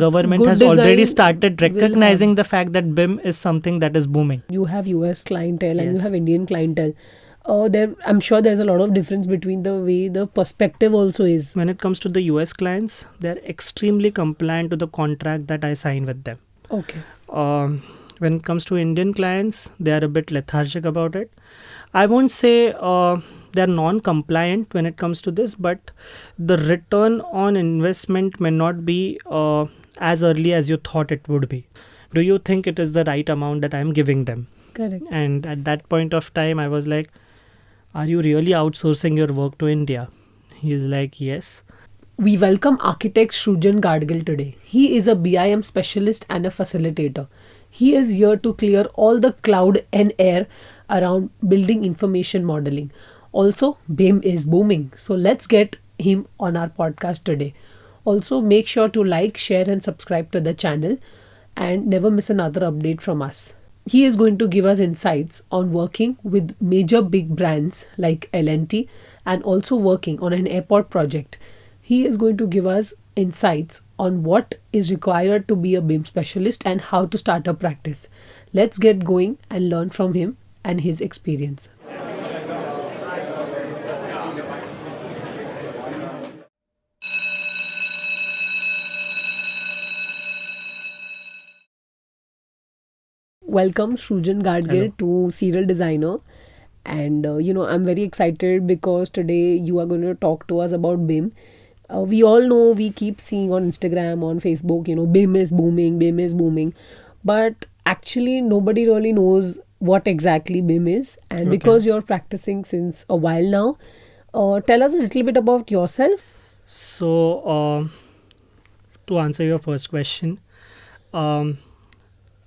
Government Good has already design started will recognizing have. the fact that BIM is something that is booming. You have US clientele and you Yes. have Indian clientele. I'm sure there's a lot of difference between the way the perspective also is. When it comes to the US clients, they're extremely compliant to the contract that I sign with them. Okay. When it comes to Indian clients, they are a bit lethargic about it. I won't say they're non-compliant when it comes to this, but the return on investment may not be as early as you thought it would be. Do you think it is the right amount that I'm giving them? Correct. And at that point of time, I was like, are you really outsourcing your work to India? He's like, yes. We welcome architect Srujan Gadgil today. He is a BIM specialist and a facilitator. He is here to clear all the cloud and air around building information modeling. Also, BIM is booming. So let's get him on our podcast today. Also, make sure to like, share, and subscribe to the channel and never miss another update from us. He is going to give us insights on working with major big brands like L&T and also working on an airport project. He is going to give us insights on what is required to be a BIM specialist and how to start a practice. Let's get going and learn from him and his experience. Welcome Srujan Gadgil to Serial Designer. And I'm very excited because today you are going to talk to us about BIM. We all know, we keep seeing on Instagram, on Facebook, BIM is booming, BIM is booming. But actually, nobody really knows what exactly BIM is. And Okay. because you're practicing since a while now, tell us a little bit about yourself. So, to answer your first question, um,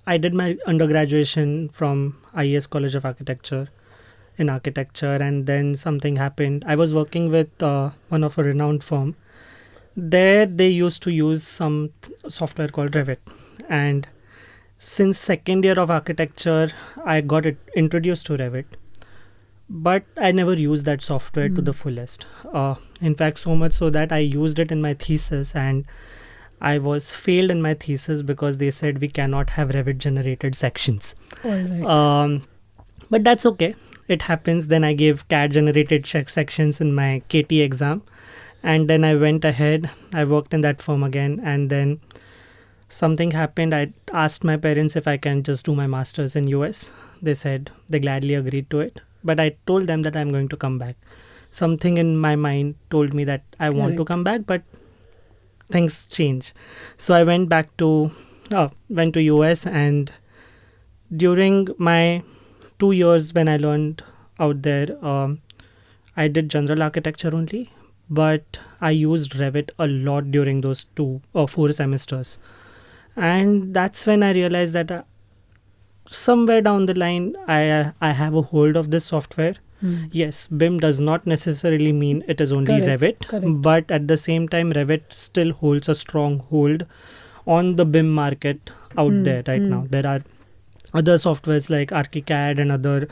I did my undergraduation from IES College of Architecture in architecture, and then something happened. I was working with one of a renowned firm. There, they used to use some software called Revit, and since second year of architecture, I got it introduced to Revit, but I never used that software to the fullest. In fact, so much so that I used it in my thesis, and I was failed in my thesis because they said we cannot have Revit generated sections. All right. But that's okay. It happens. Then I gave CAD generated sections in my KT exam. And then I went ahead. I worked in that firm again. And then something happened. I asked my parents if I can just do my master's in US. They said they gladly agreed to it. But I told them that I'm going to come back. Something in my mind told me that I want to Correct. come back, but things change. So I went to US, and during my 2 years when I learned out there, I did general architecture only, but I used Revit a lot during those 4 semesters. And that's when I realized that somewhere down the line, I have a hold of this software. Yes, BIM does not necessarily mean it is only Correct, Revit, correct. but at the same time, Revit still holds a strong hold on the BIM market out there right now. There are other softwares like ArchiCAD and other,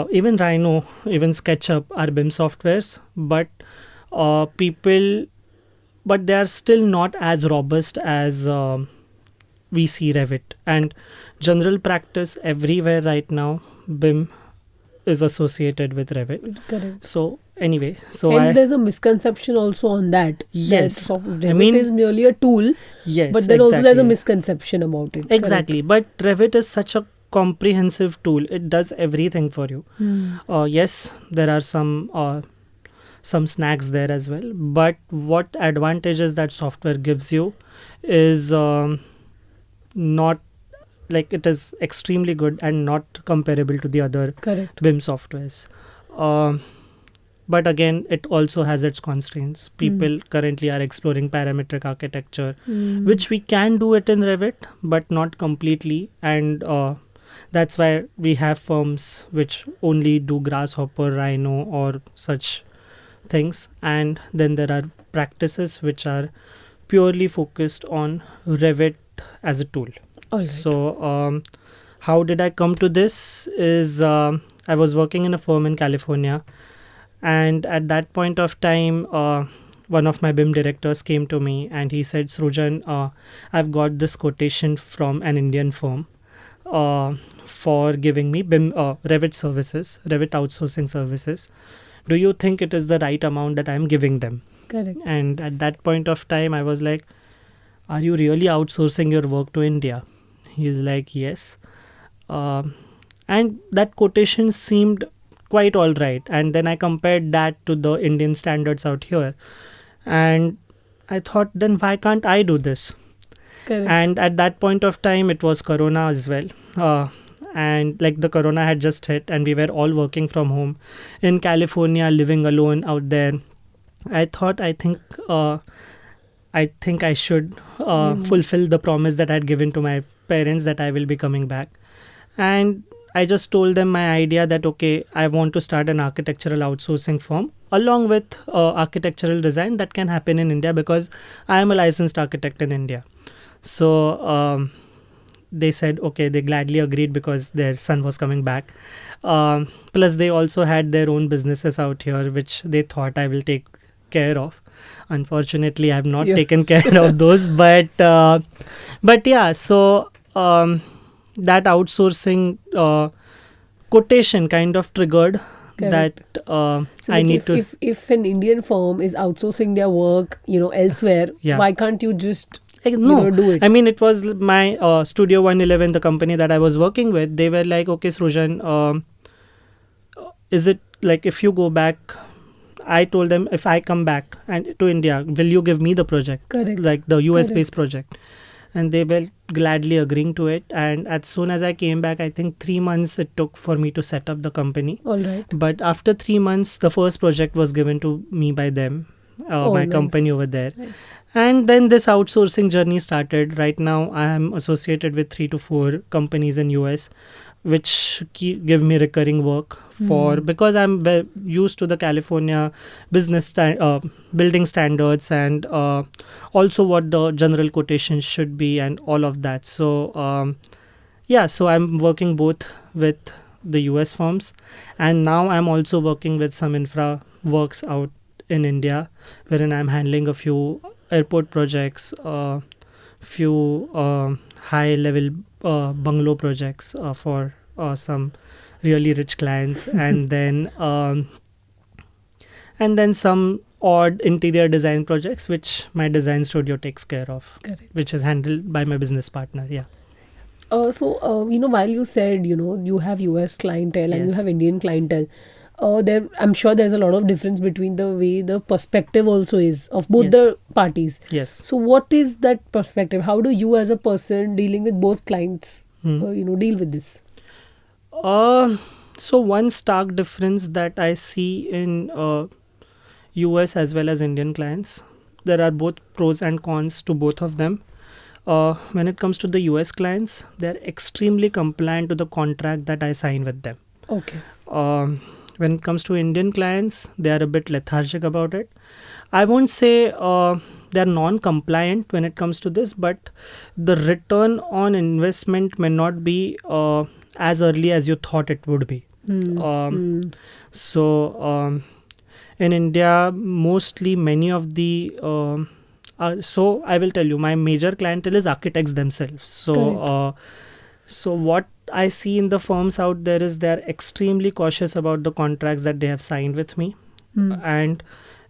even Rhino, even SketchUp are BIM softwares, but but they are still not as robust as we see Revit. And general practice everywhere right now, BIM is associated with Revit. Correct. So anyway, so Hence, there's a misconception also on that. Yes. That Revit I mean, is merely a tool, yes, but then also there's a exactly. misconception about it. Exactly. But Revit is such a comprehensive tool. It does everything for you. Yes, there are some snacks there as well. But what advantages that software gives you is not like it is extremely good and not comparable to the other Correct. BIM softwares. But again, it also has its constraints. People currently are exploring parametric architecture, which we can do it in Revit, but not completely. And that's why we have firms which only do Grasshopper, Rhino, or such things. And then there are practices which are purely focused on Revit as a tool. All right. So how did I come to this is I was working in a firm in California, and at that point of time one of my BIM directors came to me and he said, Srujan, I've got this quotation from an Indian firm uh, for giving me BIM Revit services, Revit outsourcing services. Do you think it is the right amount that I'm giving them? Correct. And at that point of time, I was like, are you really outsourcing your work to India? He's like, yes. And that quotation seemed quite all right. And then I compared that to the Indian standards out here. And I thought, then why can't I do this? Correct. And at that point of time, it was Corona as well. And like the Corona had just hit, and we were all working from home in California, living alone out there. I thought, I think I should fulfill the promise that I had given to my parents that I will be coming back. And I just told them my idea that, okay, I want to start an architectural outsourcing firm along with architectural design that can happen in India because I am a licensed architect in India. So they said, okay, they gladly agreed because their son was coming back. Plus, they also had their own businesses out here, which they thought I will take care of. Unfortunately, I have not taken care of those, but yeah. So that outsourcing quotation kind of triggered Correct. that So I like need to. if an Indian firm is outsourcing their work, elsewhere, Yeah. why can't you just No, do it? I mean, it was my Studio 111, the company that I was working with. They were like, okay, Srujan, is it like if you go back? I told them, if I come back and to India, will you give me the project? Correct. Like the US Correct. based project. And they were gladly agreeing to it. And as soon as I came back, I think 3 months it took for me to set up the company. All right. But after 3 months, the first project was given to me by them, my nice. company over there. Nice. And then this outsourcing journey started. Right now, I am associated with 3 to 4 companies in US, which give me recurring work for because I'm used to the California business building standards and also what the general quotations should be and all of that. So so I'm working both with the US firms, and now I'm also working with some infra works out in India, wherein I'm handling a few airport projects, few high level bungalow projects for some really rich clients, and then some odd interior design projects which my design studio takes care of. Correct. Which is handled by my business partner. Yeah. While you said, you have US clientele and you Yes. have Indian clientele, I'm sure there's a lot of difference between the way the perspective also is of both Yes. the parties. Yes. So what is that perspective? How do you as a person dealing with both clients, deal with this? So one stark difference that I see in US as well as Indian clients, there are both pros and cons to both of them. When it comes to the US clients, they're extremely compliant to the contract that I sign with them. Okay. When it comes to Indian clients, they are a bit lethargic about it. I won't say they're non-compliant when it comes to this, but the return on investment may not be as early as you thought it would be. So in India, mostly many of the so I will tell you, my major clientele is architects themselves. So what I see in the firms out there is they're extremely cautious about the contracts that they have signed with me. And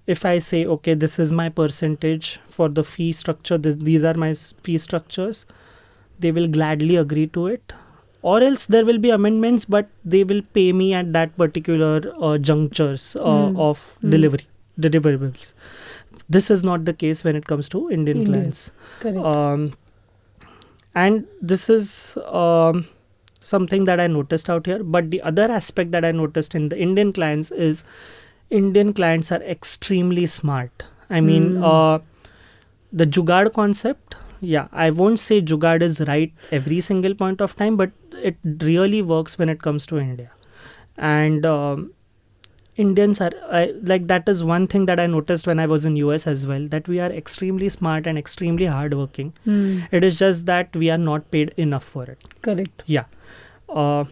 if I say, okay, this is my percentage for the fee structure, these are my fee structures, they will gladly agree to it. Or else there will be amendments, but they will pay me at that particular junctures of deliverables. This is not the case when it comes to Indian clients. Correct. And this is something that I noticed out here. But the other aspect that I noticed in the Indian clients is Indian clients are extremely smart. I mean, the jugaad concept, I won't say jugaad is right every single point of time, but it really works when it comes to India. And Indians are like, that is one thing that I noticed when I was in US as well, that we are extremely smart and extremely hardworking. It is just that we are not paid enough for it. Correct. Yeah. Or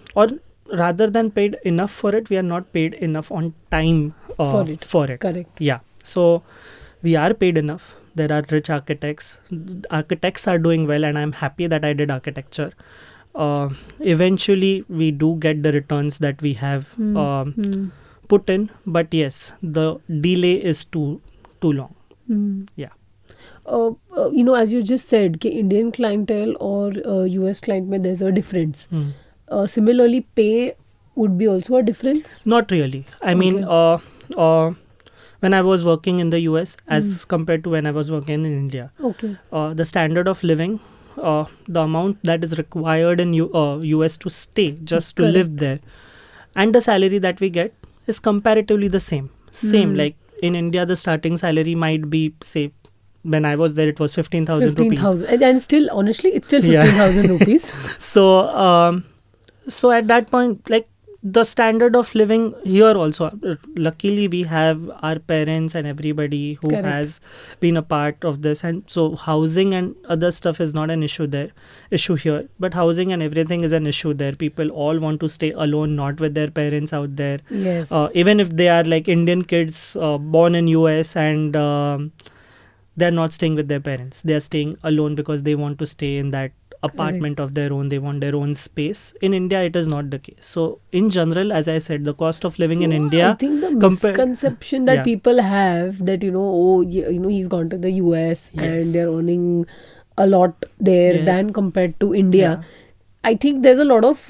rather than paid enough for it, we are not paid enough on time for it. Correct. Yeah. So we are paid enough. There are rich architects. Architects are doing well, and I'm happy that I did architecture. Eventually, we do get the returns that we have put in. But yes, the delay is too long. Yeah. As you just said, कि Indian clientele or US client में there's a difference. Similarly, pay would be also a difference? Not really. I mean, when I was working in the US as compared to when I was working in India, the standard of living, the amount that is required in US to stay, just to live there, and the salary that we get is comparatively the same. Like in India, the starting salary might be, say, when I was there, it was 15,000 rupees. 15,000. And still, honestly, it's still 15,000 rupees. So at that point, like, the standard of living here also, luckily we have our parents and everybody who has been a part of this, and so housing and other stuff is not an issue here, but housing and everything is an issue there. People all want to stay alone, not with their parents out there. Yes. Even if they are like Indian kids born in US, and they're not staying with their parents, they're staying alone because they want to stay in that apartment of their own. They want their own space. In India, it is not the case. So in general, as I said, the cost of living in India, I think the misconception that people have that he's gone to the US and they're earning a lot there than compared to India. I think there's a lot of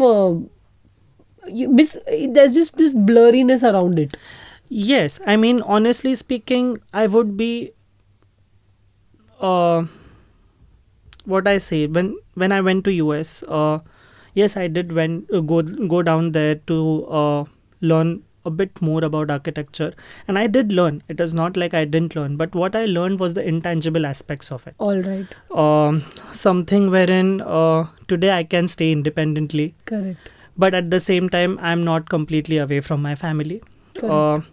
there's just this blurriness around it. Yes, I mean, honestly speaking, I would be what I say, when I went to US, yes, I did go down there to learn a bit more about architecture, and I did learn. It is not like I didn't learn, but what I learned was the intangible aspects of it. All right. Something wherein today I can stay independently. Correct. But at the same time, I'm not completely away from my family. Correct.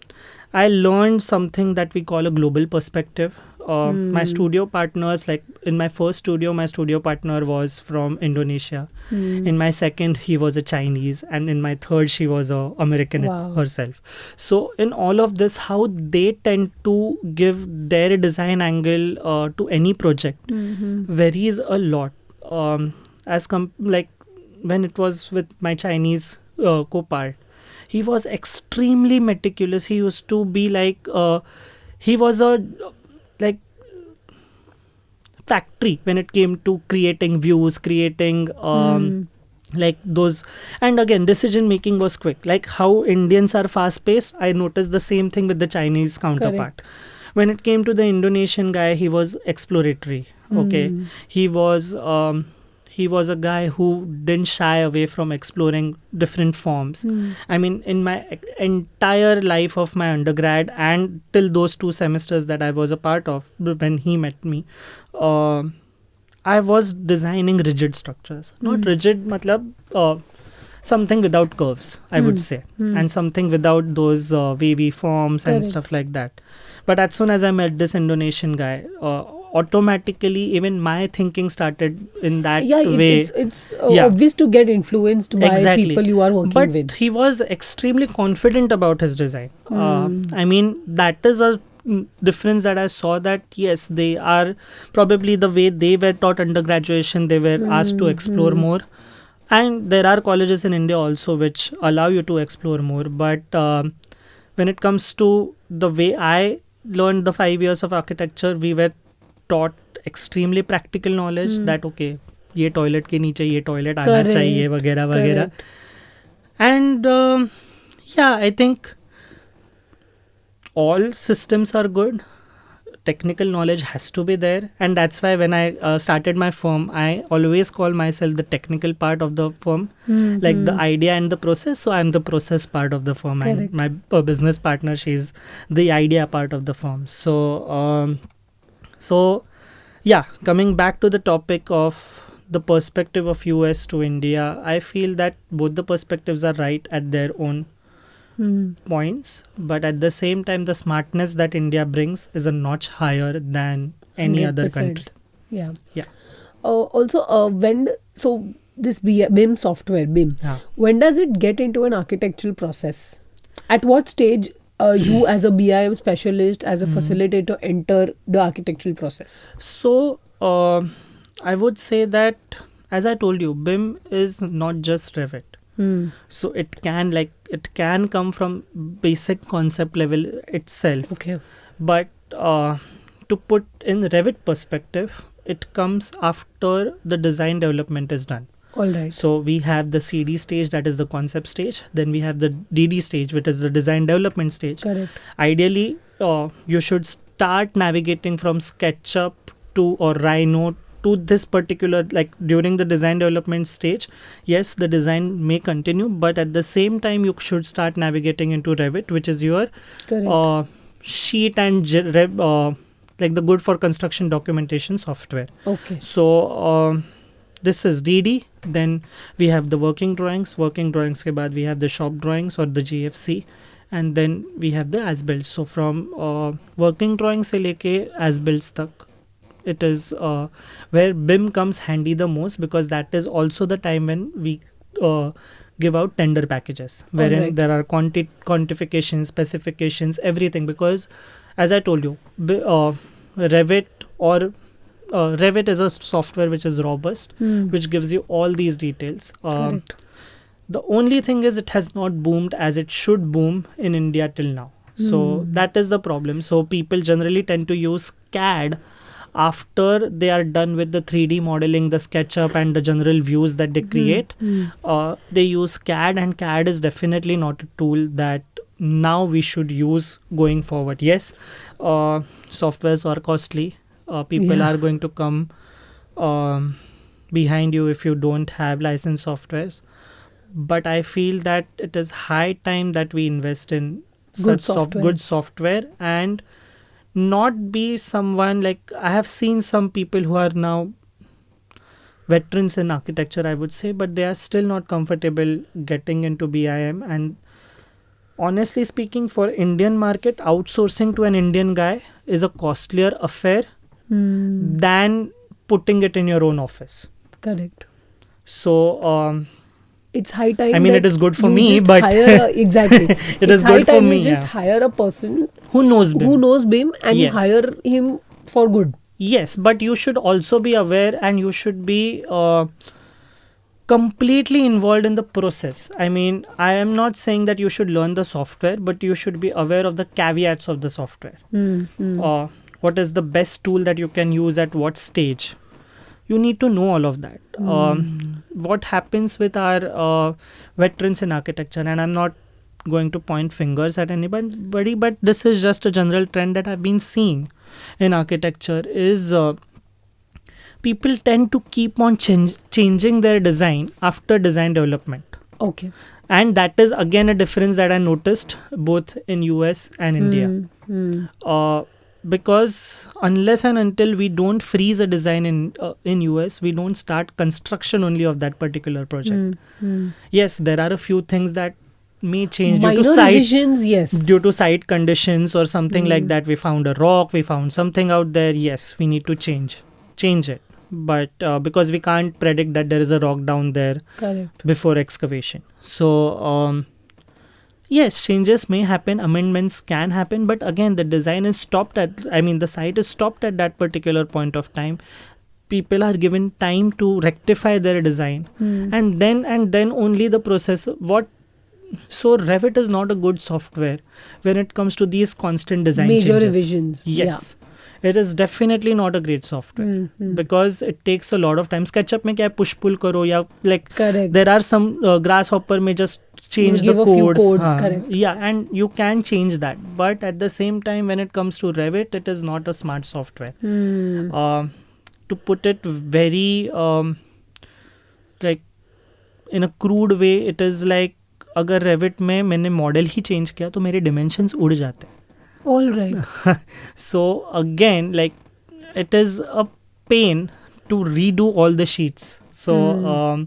I learned something that we call a global perspective. My studio partners, like in my first studio, my studio partner was from Indonesia. In my second, he was a Chinese, and in my third, she was a American herself. So in all of this, how they tend to give their design angle to any project varies a lot. Like when it was with my Chinese co-part, he was extremely meticulous. He used to be like he was a factory when it came to creating views, creating like those. And again, decision making was quick. Like how Indians are fast paced, I noticed the same thing with the Chinese counterpart. When it came to the Indonesian guy, he was exploratory. He was a guy who didn't shy away from exploring different forms. I mean, in my entire life of my undergrad and till those 2 semesters that I was a part of when he met me, I was designing rigid structures. Not rigid, matlab, something without curves, I would say, and something without those wavy forms and stuff like that. But as soon as I met this Indonesian guy, automatically even my thinking started in that way. It's obvious to get influenced by people you are working with. But he was extremely confident about his design. I mean, that is a difference that I saw, that yes, they are probably the way they were taught undergraduation, they were asked to explore more. And there are colleges in India also which allow you to explore more. But when it comes to the way I learned the 5 years of architecture, we were taught extremely practical knowledge that okay, ये toilet के नीचे ये toilet आना चाहिए वगैरह वगैरह. And I think all systems are good. Technical knowledge has to be there, and that's why when I started my firm, I always call myself the technical part of the firm, like the idea and the process. So I'm the process part of the firm, and my business partner, she's the idea part of the firm. So coming back to the topic of the perspective of US to India, I feel that both the perspectives are right at their own points, but at the same time, the smartness that India brings is a notch higher than any 100%. Other country. Also, this BIM software, BIM, when does it get into an architectural process? At what stage you as a BIM specialist, as a facilitator, enter the architectural process? So I would say that, as I told you, BIM is not just Revit. So it can come from basic concept level itself. Okay. But to put in Revit perspective, it comes after the design development is done. All right. So we have the CD stage, that is the concept stage. Then we have the DD stage, which is the design development stage. Correct. Ideally, you should start navigating from SketchUp to or Rhino to this particular, like during the design development stage. Yes, the design may continue, but at the same time, you should start navigating into Revit, which is your Correct. sheet and like the good for construction documentation software. Okay. So this is DD. Then we have the working drawings. Working drawings ke baad we have the shop drawings or the GFC, and then we have the as built. So from working drawings se leke as builds tak, it is where BIM comes handy the most, because that is also the time when we give out tender packages, wherein Alright. there are quantifications, specifications, everything. Because as I told you, Revit or Revit is a software which is robust, which gives you all these details. Correct. The only thing is it has not boomed as it should boom in India till now. So that is the problem. So people generally tend to use CAD after they are done with the 3D modeling, the SketchUp and the general views that they create. They use CAD, and CAD is definitely not a tool that now we should use going forward. Yes, softwares are costly. People Yeah. are going to come behind you if you don't have licensed softwares. But I feel that it is high time that we invest in Good good softwares. software, and not be someone like, I have seen some people who are now veterans in architecture, I would say, but they are still not comfortable getting into BIM. And honestly speaking, for Indian market, outsourcing to an Indian guy is a costlier affair than putting it in your own office. Correct. So It's high time. I mean, that it is good for you me, just but hire exactly. it It's is high good for time me. You just Yeah. hire a person Who knows BIM? who knows BIM, and you Yes. hire him for good. Yes, but you should also be aware, and you should be completely involved in the process. I mean, I am not saying that you should learn the software, but you should be aware of the caveats of the software. What is the best tool that you can use at what stage? You need to know all of that. What happens with our veterans in architecture, and I'm not going to point fingers at anybody, but this is just a general trend that I've been seeing in architecture, is people tend to keep on changing their design after design development. Okay. And that is again a difference that I noticed both in US and India. Because unless and until we don't freeze a design in US, we don't start construction only of that particular project. Yes, there are a few things that may change due Minor to site revisions, yes. due to site conditions or something like that. We found a rock, we found something out there. Yes, we need to change it. But because we can't predict that there is a rock down there Correct. before excavation. So yes, changes may happen, amendments can happen, but again, the design is stopped the site is stopped at that particular point of time. People are given time to rectify their design, and then only the process. So Revit is not a good software when it comes to these constant design Major changes. revisions. Yes. It is definitely not a great software because it takes a lot of time. SketchUp mein kya hai, push pull karo, ya like Correct. there are some grasshopper may just change Give the a few codes. codes, correct. Yeah, and you can change that. But at the same time, when it comes to Revit, it is not a smart software. To put it very like in a crude way, it is like अगर Revit में मैंने model ही change किया तो मेरे dimensions उड़ जाते हैं. All right. So again, like it is a pain to redo all the sheets. So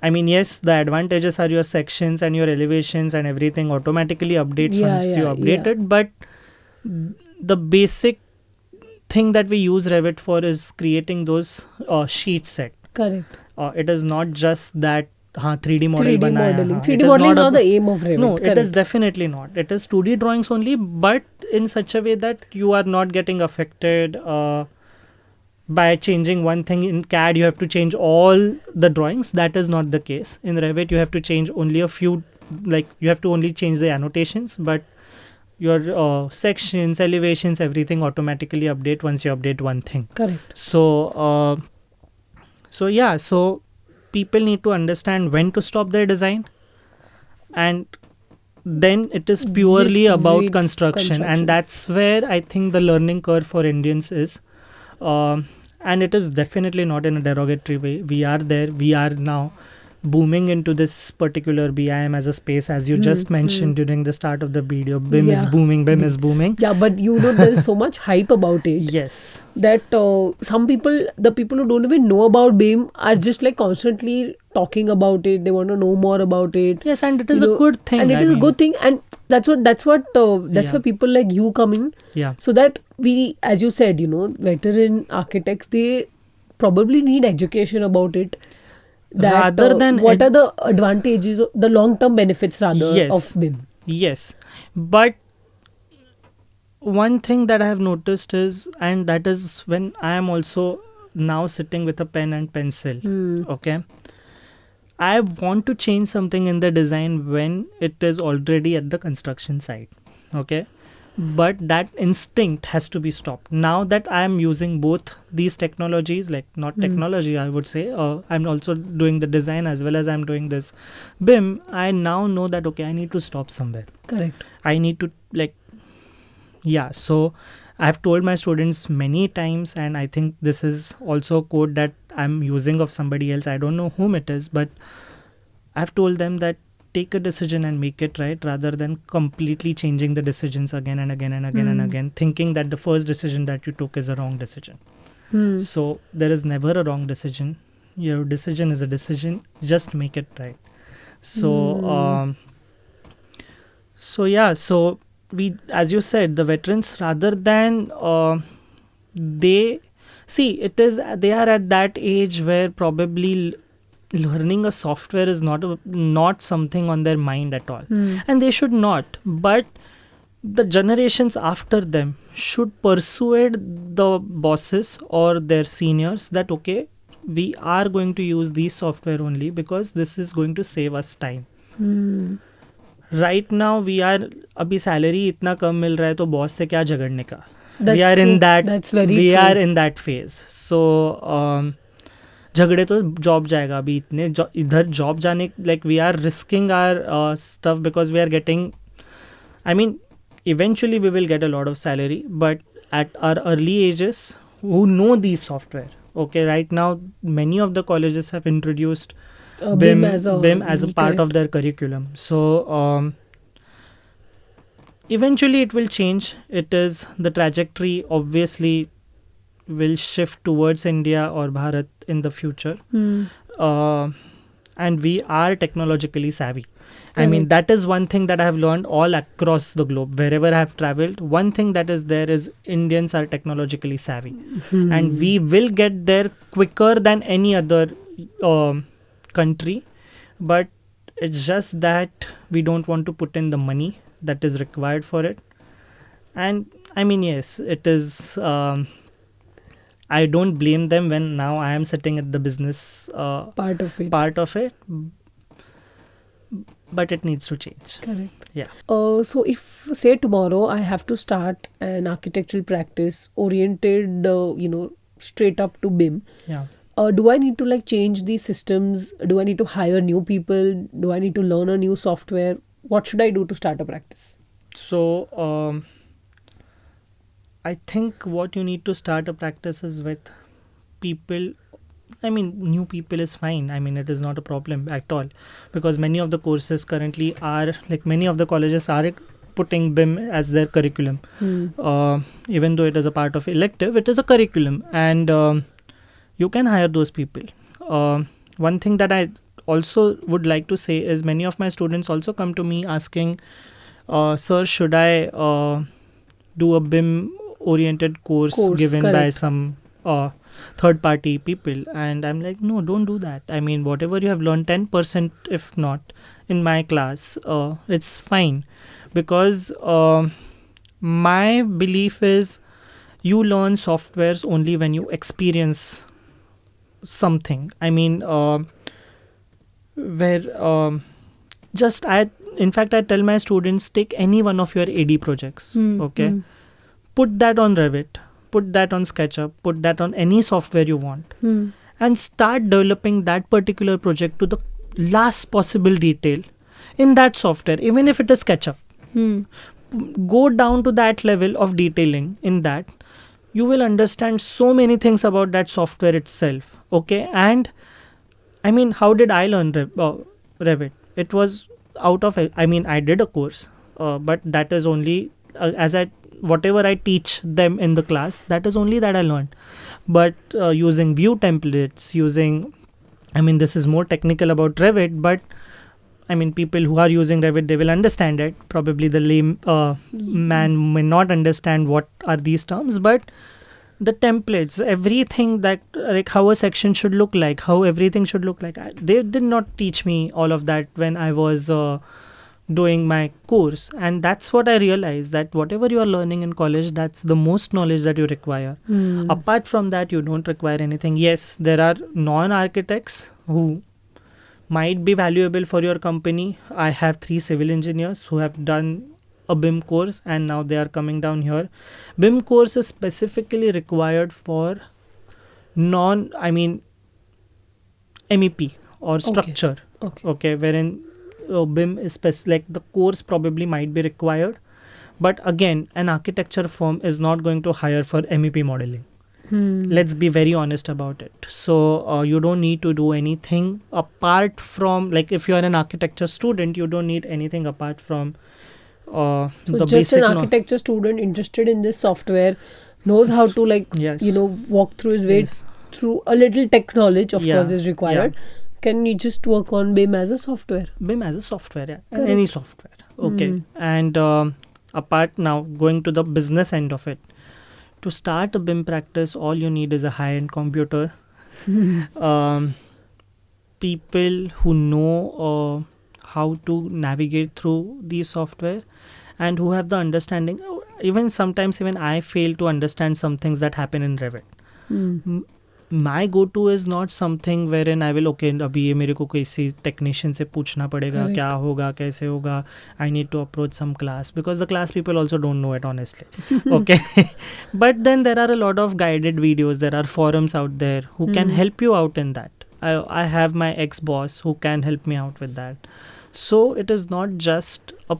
I mean, yes, the advantages are your sections and your elevations and everything automatically updates once you update it. But the basic thing that we use Revit for is creating those sheet set. Correct. It is not just that हाँ 3D model 3D बनाया modeling. हाँ, 3D it is modeling is not not the about- aim of Revit. no, it is correct. definitely not. It is 2D drawings only, but in such a way that you are not getting affected by changing one thing. In CAD you have to change all the drawings. That is not the case. In Revit you have to change only a few, like you have to only change the annotations, but your sections, elevations, everything automatically update once you update one thing. Correct. So yeah, so people need to understand when to stop their design, and then it is purely Just about wait construction, and that's where I think the learning curve for Indians is. And it is definitely not in a derogatory way. We are there, we are now booming into this particular BIM as a space, as you just mentioned during the start of the video. BIM is Yeah. booming, BIM is booming. Yeah, but you know there is so much hype about it. Yes. That some people, the people who don't even know about BIM, are just like constantly talking about it. They want to know more about it. Yes, and it is You a know, good thing. and it I is a mean, good thing, and that's why Yeah. people like you come in, Yeah. so that we, as you said, veteran architects, they probably need education about it. That Rather than what are the advantages, the long term benefits rather Yes. of BIM. Yes, but one thing that I have noticed is, and that is when I am also now sitting with a pen and pencil, okay, I want to change something in the design when it is already at the construction site, okay, but that instinct has to be stopped. Now that I am using both these technologies, like not technology, I would say, I'm also doing the design as well as I'm doing this BIM. I now know that okay, I need to stop somewhere. Correct. I need to so I've told my students many times, and I think this is also a quote that I'm using of somebody else. I don't know whom it is, but I've told them that take a decision and make it right, rather than completely changing the decisions again and again and again and again, thinking that the first decision that you took is a wrong decision. So there is never a wrong decision. Your decision is a decision. Just make it right. So so we, as you said, the veterans, rather than they see it is, they are at that age where probably learning a software is not something on their mind at all, and they should not. But the generations after them should persuade the bosses or their seniors that okay, we are going to use these software only because this is going to save us time. Right now we are, अभी salary इतना कम मिल रहा है तो boss से क्या झगड़ने का. We are in that, That's very we true. are in that phase. So झगड़े तो जॉब जाएगा अभी इतने इधर जॉब जाने, like we are risking our stuff because we are getting, I mean eventually we will get a lot of salary, but at our early ages, who know these software, okay, right now many of the colleges have introduced BIM as a part of their curriculum. So eventually it will change. It is, the trajectory obviously will shift towards India or Bharat in the future. And we are technologically savvy. I mean, that is one thing that I have learned all across the globe. Wherever I have traveled, one thing that is there is Indians are technologically savvy. And we will get there quicker than any other country. But it's just that we don't want to put in the money that is required for it. And I mean, yes, it is... I don't blame them when now I am sitting at the business part of it. But it needs to change. Correct. Yeah. So if say tomorrow I have to start an architectural practice oriented, straight up to BIM. Yeah. Do I need to like change these systems? Do I need to hire new people? Do I need to learn a new software? What should I do to start a practice? So I think what you need to start a practice is with people. I mean, new people is fine. I mean, it is not a problem at all, because many of the courses currently are, like many of the colleges are putting BIM as their curriculum. Even though it is a part of elective, it is a curriculum, and you can hire those people. One thing that I also would like to say is many of my students also come to me asking, sir, should I do a BIM oriented course given by correct. some third party people, and I'm like, no, don't do that. I mean, whatever you have learned, 10% if not in my class, it's fine, because my belief is you learn softwares only when you experience something. I mean, where just I in fact I tell my students, take any one of your AD projects, okay, put that on Revit, put that on SketchUp, put that on any software you want, and start developing that particular project to the last possible detail in that software, even if it is SketchUp. Go down to that level of detailing in that. You will understand so many things about that software itself, okay? And I mean, how did I learn Revit? It was out of, I mean, I did a course, but that is only whatever I teach them in the class, that is only that I learned. But using view templates, I mean, this is more technical about Revit, but I mean, people who are using Revit, they will understand it. Probably the lame man may not understand what are these terms, but the templates, everything that, like how a section should look like, how everything should look like, they did not teach me all of that when I was doing my course. And that's what I realized, that whatever you are learning in college, that's the most knowledge that you require. Apart from that, you don't require anything. Yes, there are non-architects who might be valuable for your company. I have 3 civil engineers who have done a BIM course and now they are coming down here. BIM course is specifically required for MEP or structure. Okay, wherein BIM is like the course probably might be required, but again, an architecture firm is not going to hire for MEP modeling. Let's be very honest about it. So you don't need to do anything apart from, like, if you are an architecture student, you don't need anything apart from so the just basic an architecture student interested in this software knows how to, like, Yes. walk through his way Yes. through a little tech knowledge, of Yeah, course, is required. Can you just work on BIM as a software? BIM as a software, yeah. Correct. Any software. Okay. And apart now, going to the business end of it, to start a BIM practice, all you need is a high-end computer. People who know how to navigate through these software and who have the understanding. Even sometimes, even I fail to understand some things that happen in Revit. My go-to is not something wherein I will, okay, अभी ये मेरे को किसी technician से पूछना पड़ेगा, Correct. क्या होगा, कैसे होगा. I need to approach some class, because the class people also don't know it, honestly. Okay. But then there are a lot of guided videos. There are forums out there who can help you out in that. I have my ex-boss who can help me out with that. So it is not just a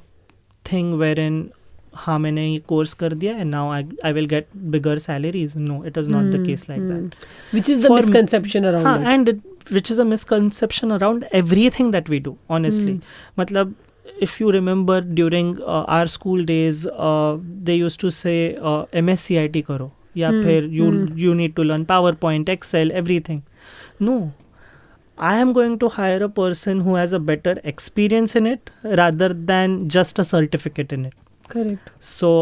thing wherein हाँ मैंने ये course कर दिया and now I will get bigger salaries. No, it is not the case like that. Which is the For misconception around it. And which is a misconception around everything that we do, honestly. Matlab, if you remember during our school days, they used to say MSCIT karo, या फिर you need to learn PowerPoint, Excel, everything. No, I am going to hire a person who has a better experience in it rather than just a certificate in it. Correct. So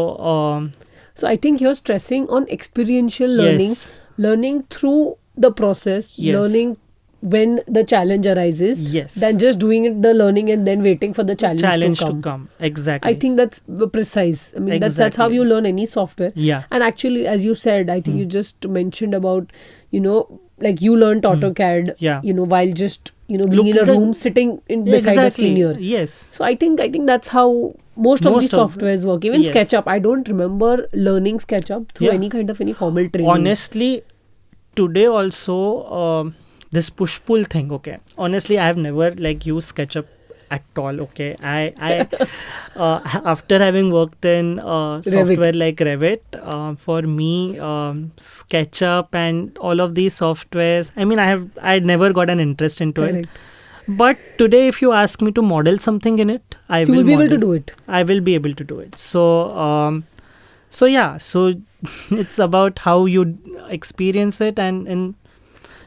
So I think you're stressing on experiential learning, yes, learning through the process, Yes. learning when the challenge arises, yes, than just doing it, the learning, and then waiting for the challenge, to come. Exactly. I think that's precise. I mean, that's how Exactly. you learn any software. Yeah. And actually, as you said, I think you just mentioned about, like you learned AutoCAD, Yeah. while just, being Look in a at the- room sitting beside a senior. Yes. So I think that's how most of Most these of- softwares work. Even yes. SketchUp, I don't remember learning SketchUp through Yeah. any formal training. Honestly, today also this push-pull thing, okay. Honestly, I have never used SketchUp at all, okay. I after having worked in software like Revit, for me, SketchUp and all of these softwares, I mean, I never got an interest into it. Correct. But today, if you ask me to model something in it, You will be able to do it. I will be able to do it. So yeah, so it's about how you experience it, and